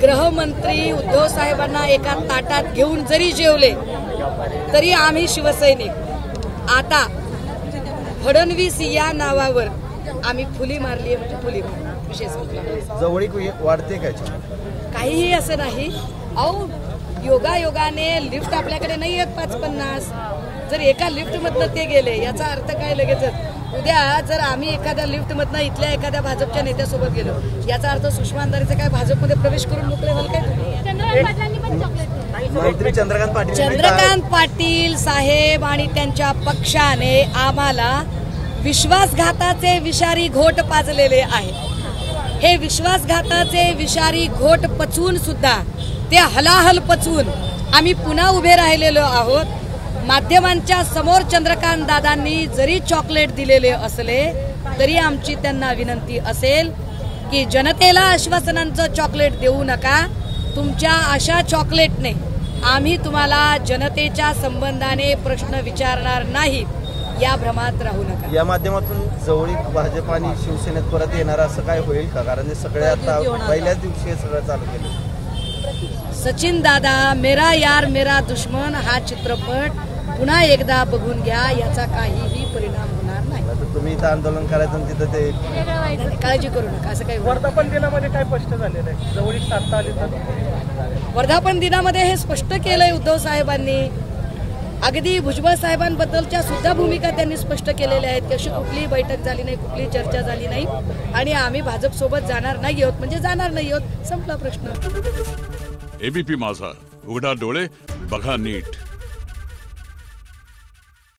गृहमंत्री उद्धव साहेबांना एका ताटात घेऊन जरी जेवले तरी आम्ही शिवसैनिक आता फडणवीस या नावावर आम्ही फुली मारली आहे, म्हणजे फुली मारली विषय संपला। जवळीक वाढते काय? काहीही असं नाही। अहो योगायोगाने लिफ्ट आपल्याकडे नाही आहेत 550, जर एका लिफ्ट मधनं ते गेले याचा अर्थ काय? लगेचच उद्या जर आम्ही एखाद्या लिफ्ट मधनं इथल्या एखाद्या भाजपच्या नेत्यासोबत गेलो याचा अर्थ सुषमा अंधारेचा काय भाजपमध्ये प्रवेश करून मोकळे व्हाल काय? मंत्री चंद्रकांत पाटील साहेब आणि त्यांच्या पक्षाने आम्हाला विश्वासघाताचे विषारी घोट पाजलेले आहे। हे विश्वासघाताचे विषारी घोट पचवून सुद्धा ते हलाहल पचवून आम्ही पुन्हा उभे राहिलेलो आहोत। माध्यमांच्या समोर चंद्रकांत दादांनी जरी चॉकलेट दिलेले असले तरी आमची त्यांना विनंती असेल की जनतेला आश्वासनांचं चॉकलेट देऊ नका। तुमच्या अशा चॉकलेटने आम्ही तुम्हाला जनतेच्या संबंधाने प्रश्न विचारणार नाही, या भ्रमात राहू नका। या माध्यमातून जवळीक भाजप आणि शिवसेनेत परत येणार असं काय होईल का? कारण सगळे आता पहिल्याच दिवशी सगळं चालू केलं। सचिन दादा मेरा यार मेरा दुश्मन हा चित्रपट पुन्हा एकदा बघून घ्या, याचा काहीही परिणाम होणार नाही। तुम्ही इथं आंदोलन करायचं तिथं ते काळजी करू नका, असं काही। वर्धापन दिनामध्ये काय स्पष्ट झालेलं आहे? जवळीक साधता आली तर वर्धापन दिनामध्ये हे स्पष्ट केलंय उद्धव साहेबांनी। अगदी भुजबळ साहेबांबद्दलच्या सुद्धा भूमिका त्यांनी स्पष्ट केलेल्या आहेत की अशी कुठलीही बैठक झाली नाही, कुठलीही चर्चा झाली नाही आणि आम्ही भाजप सोबत जाणार नाही आहोत म्हणजे जाणार नाही आहोत, संपला प्रश्न। एबीपी माझा, उघडा डोळे बघा नीट।